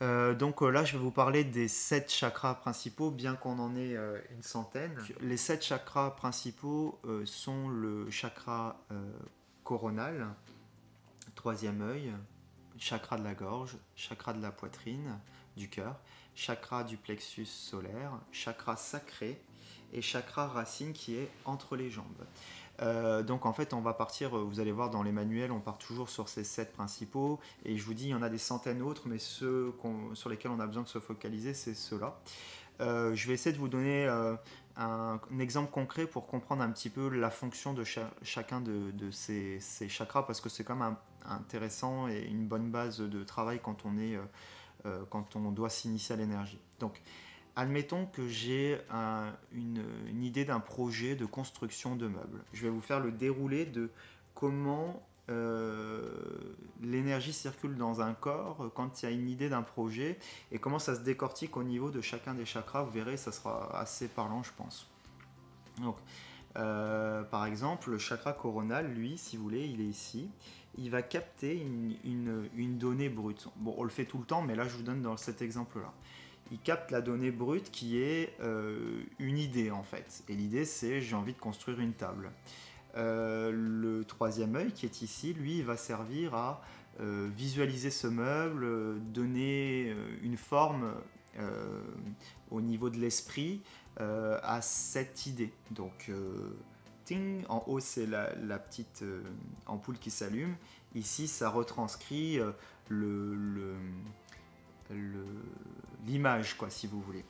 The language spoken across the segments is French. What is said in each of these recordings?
Là, je vais vous parler des 7 chakras principaux, bien qu'on en ait une centaine. Les 7 chakras principaux sont le chakra coronal, troisième œil, chakra de la gorge, chakra de la poitrine, du cœur, chakra du plexus solaire, chakra sacré et chakra racine qui est entre les jambes. Donc en fait on va partir, vous allez voir dans les manuels, on part toujours sur ces 7 principaux et je vous dis il y en a des centaines d'autres mais sur lesquels on a besoin de se focaliser c'est ceux-là. Je vais essayer de vous donner un exemple concret pour comprendre un petit peu la fonction de chacun de ces chakras parce que c'est quand même intéressant et une bonne base de travail quand on doit s'initier à l'énergie. Donc admettons que j'ai une idée d'un projet de construction de meubles. Je vais vous faire le déroulé de comment l'énergie circule dans un corps quand il y a une idée d'un projet et comment ça se décortique au niveau de chacun des chakras. Vous verrez, ça sera assez parlant, je pense. Donc, par exemple, le chakra coronal, lui, si vous voulez, il est ici. Il va capter une donnée brute. Bon, on le fait tout le temps, mais là, je vous donne dans cet exemple-là. Il capte la donnée brute qui est une idée en fait. Et l'idée c'est j'ai envie de construire une table. Le troisième œil qui est ici, lui, il va servir à visualiser ce meuble, donner une forme euh, au niveau de l'esprit à cette idée. Donc, ting, en haut c'est la petite ampoule qui s'allume. Ici, ça retranscrit le, le l'image, quoi, si vous voulez.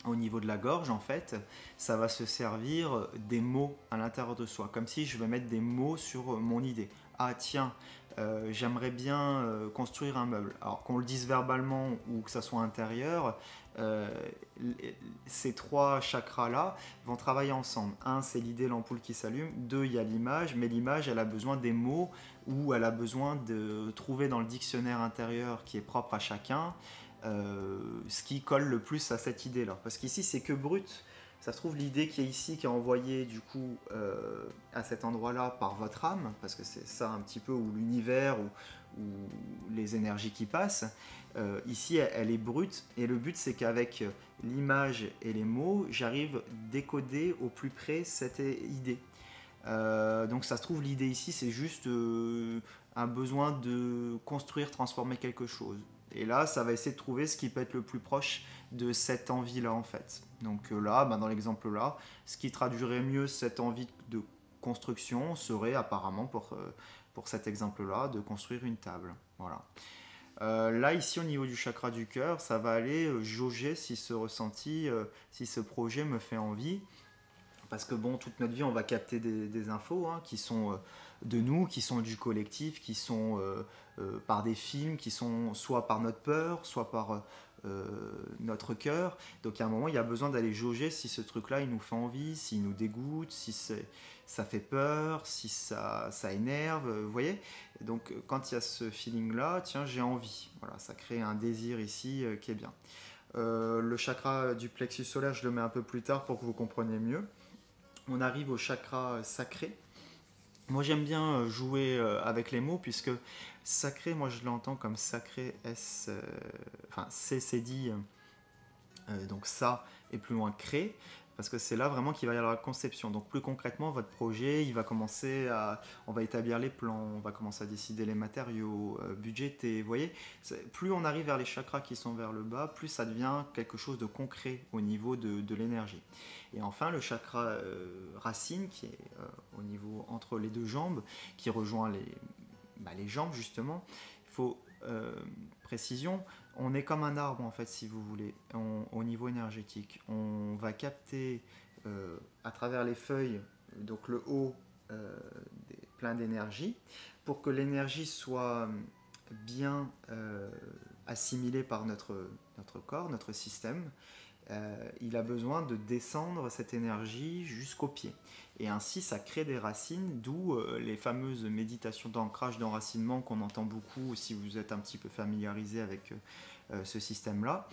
Au niveau de la gorge, en fait, ça va se servir des mots à l'intérieur de soi, comme si je vais mettre des mots sur mon idée. Ah tiens, j'aimerais bien construire un meuble. Alors qu'on le dise verbalement ou que ça soit intérieur, euh, ces trois chakras-là vont travailler ensemble. Un, c'est l'idée, l'ampoule qui s'allume. Deux, il y a l'image, mais l'image, elle a besoin des mots ou elle a besoin de trouver dans le dictionnaire intérieur qui est propre à chacun ce qui colle le plus à cette idée-là. Parce qu'ici, c'est que brut. Ça se trouve, l'idée qui est ici, qui est envoyée du coup à cet endroit-là par votre âme, parce que c'est ça un petit peu, ou l'univers, ou les énergies qui passent, ici, elle est brute. Et le but, c'est qu'avec l'image et les mots, j'arrive décoder au plus près cette idée. Donc ça se trouve, l'idée ici, c'est juste un besoin de construire, transformer quelque chose. Et là, ça va essayer de trouver ce qui peut être le plus proche de cette envie-là, en fait. Donc là, dans l'exemple là, ce qui traduirait mieux cette envie de construction serait apparemment, pour cet exemple-là, de construire une table. Voilà. Là, ici, au niveau du chakra du cœur, ça va aller jauger si ce ressenti, si ce projet me fait envie. Parce que bon, toute notre vie, on va capter des infos hein, qui sont de nous, qui sont du collectif, qui sont par des films, qui sont soit par notre peur, soit par notre cœur. Donc à un moment, il y a besoin d'aller jauger si ce truc-là, il nous fait envie, s'il nous dégoûte, si ça fait peur, si ça énerve, vous voyez. Donc quand il y a ce feeling-là, tiens, j'ai envie. Voilà, ça crée un désir ici qui est bien. Le chakra du plexus solaire, je le mets un peu plus tard pour que vous compreniez mieux. On arrive au chakra sacré. Moi j'aime bien jouer avec les mots puisque sacré, moi je l'entends comme sacré S, enfin C c'est dit, donc ça et plus loin cré, parce que c'est là vraiment qu'il va y avoir la conception. Donc plus concrètement, votre projet, il va commencer à, on va établir les plans, on va commencer à décider les matériaux, budgéter, vous voyez. Plus on arrive vers les chakras qui sont vers le bas, plus ça devient quelque chose de concret au niveau de l'énergie. Et enfin, le chakra racine, qui est au niveau entre les deux jambes, qui rejoint les jambes justement, il faut précision, on est comme un arbre en fait si vous voulez, au niveau énergétique. On va capter à travers les feuilles, donc le haut plein d'énergie, pour que l'énergie soit bien assimilée par notre corps, notre système. Il a besoin de descendre cette énergie jusqu'au pied. Et ainsi, ça crée des racines, d'où les fameuses méditations d'ancrage, d'enracinement qu'on entend beaucoup si vous êtes un petit peu familiarisé avec ce système-là.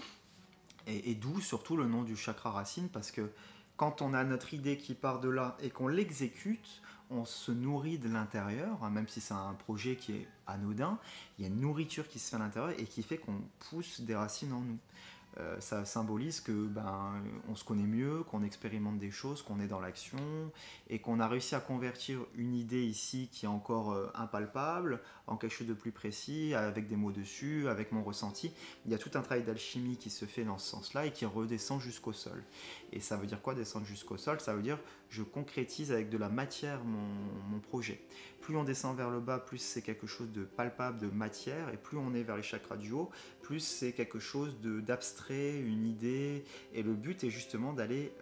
Et d'où surtout le nom du chakra racine, parce que quand on a notre idée qui part de là et qu'on l'exécute, on se nourrit de l'intérieur, hein, même si c'est un projet qui est anodin, il y a une nourriture qui se fait à l'intérieur et qui fait qu'on pousse des racines en nous. Ça symbolise que on se connaît mieux, qu'on expérimente des choses, qu'on est dans l'action et qu'on a réussi à convertir une idée ici qui est encore impalpable en quelque chose de plus précis, avec des mots dessus, avec mon ressenti. Il y a tout un travail d'alchimie qui se fait dans ce sens-là et qui redescend jusqu'au sol. Et ça veut dire quoi, descendre jusqu'au sol? Ça veut dire je concrétise avec de la matière mon projet. Plus on descend vers le bas, plus c'est quelque chose de palpable, de matière, et plus on est vers les chakras du haut, plus c'est quelque chose d'abstrait, une idée, et le but est justement d'aller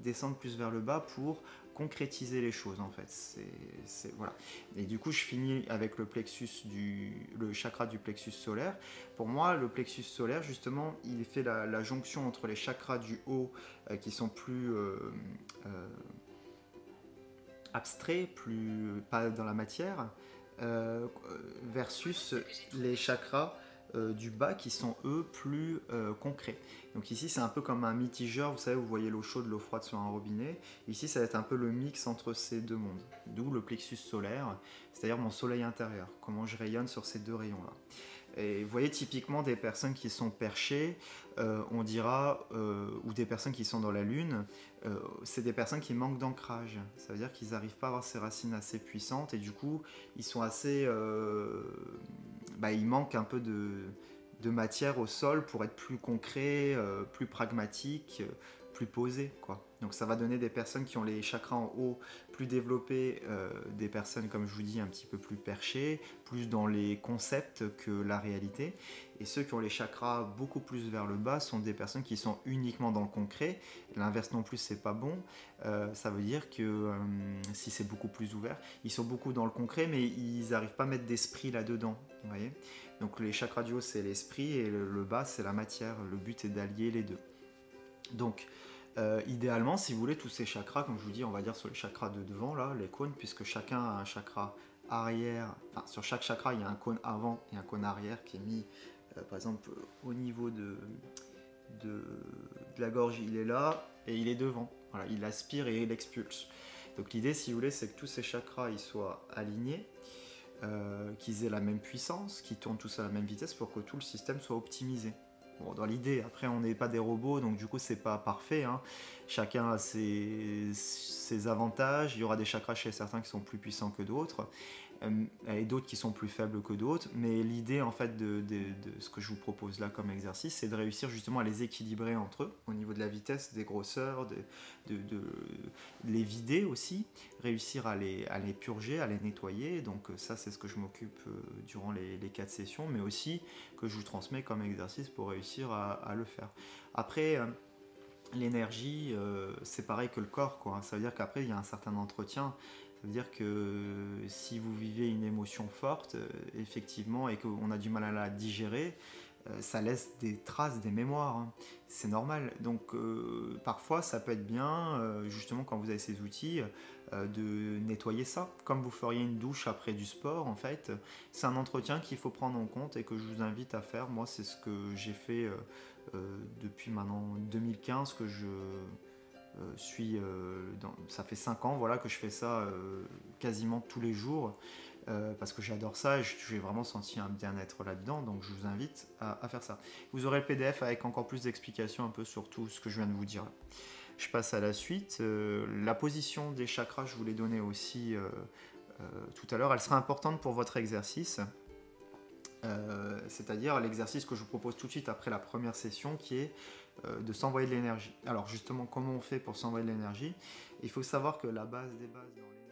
descendre plus vers le bas pour concrétiser les choses en fait. Voilà. Et du coup je finis avec le chakra du plexus solaire. Pour moi le plexus solaire justement il fait la jonction entre les chakras du haut qui sont plus abstraits, plus pas dans la matière, versus les chakras du bas qui sont eux plus concrets. Donc ici c'est un peu comme un mitigeur, vous savez, vous voyez l'eau chaude, l'eau froide sur un robinet. Ici ça va être un peu le mix entre ces deux mondes, d'où le plexus solaire, c'est-à-dire mon soleil intérieur, comment je rayonne sur ces deux rayons-là. Et vous voyez typiquement des personnes qui sont perchées, on dira, ou des personnes qui sont dans la lune, c'est des personnes qui manquent d'ancrage. Ça veut dire qu'ils n'arrivent pas à avoir ces racines assez puissantes et du coup ils sont assez... il manque un peu de matière au sol pour être plus concret, plus pragmatique, plus posé, quoi. Donc ça va donner des personnes qui ont les chakras en haut plus développés, des personnes comme je vous dis un petit peu plus perchées, plus dans les concepts que la réalité. Et ceux qui ont les chakras beaucoup plus vers le bas sont des personnes qui sont uniquement dans le concret. L'inverse non plus c'est pas bon. Ça veut dire que si c'est beaucoup plus ouvert, ils sont beaucoup dans le concret mais ils n'arrivent pas à mettre d'esprit là-dedans. Vous voyez. Donc les chakras du haut c'est l'esprit et le bas c'est la matière. Le but est d'allier les deux. Donc idéalement, si vous voulez, tous ces chakras, comme je vous dis, on va dire sur les chakras de devant, là, les cônes, puisque chacun a un chakra arrière, enfin sur chaque chakra, il y a un cône avant et un cône arrière qui est mis, par exemple, au niveau de la gorge, il est là et il est devant. Voilà, il aspire et il expulse. Donc l'idée, si vous voulez, c'est que tous ces chakras ils soient alignés, qu'ils aient la même puissance, qu'ils tournent tous à la même vitesse pour que tout le système soit optimisé. Bon, dans l'idée, après on n'est pas des robots, donc du coup c'est pas parfait, hein. Chacun a ses avantages, il y aura des chakras chez certains qui sont plus puissants que d'autres, et d'autres qui sont plus faibles que d'autres, mais l'idée en fait de ce que je vous propose là comme exercice, c'est de réussir justement à les équilibrer entre eux, au niveau de la vitesse, des grosseurs, de les vider aussi, réussir à les purger, à les nettoyer, donc ça c'est ce que je m'occupe durant les 4 sessions, mais aussi que je vous transmets comme exercice pour réussir à le faire. Après, l'énergie, c'est pareil que le corps, quoi. Ça veut dire qu'après, il y a un certain entretien. Ça veut dire que si vous vivez une émotion forte, effectivement, et qu'on a du mal à la digérer, ça laisse des traces, des mémoires, hein. C'est normal. Donc parfois, ça peut être bien, justement, quand vous avez ces outils, de nettoyer ça. Comme vous feriez une douche après du sport, en fait, c'est un entretien qu'il faut prendre en compte et que je vous invite à faire. Moi, c'est ce que j'ai fait depuis maintenant 2015 que je suis ça fait 5 ans voilà, que je fais ça quasiment tous les jours parce que j'adore ça et j'ai vraiment senti un bien-être là-dedans, donc je vous invite à faire ça. Vous aurez le PDF avec encore plus d'explications un peu sur tout ce que je viens de vous dire. Je passe à la suite. La position des chakras, je vous l'ai donné aussi tout à l'heure, elle sera importante pour votre exercice. C'est-à-dire l'exercice que je vous propose tout de suite après la première session qui est de s'envoyer de l'énergie. Alors justement, comment on fait pour s'envoyer de l'énergie? Il faut savoir que la base des bases dans les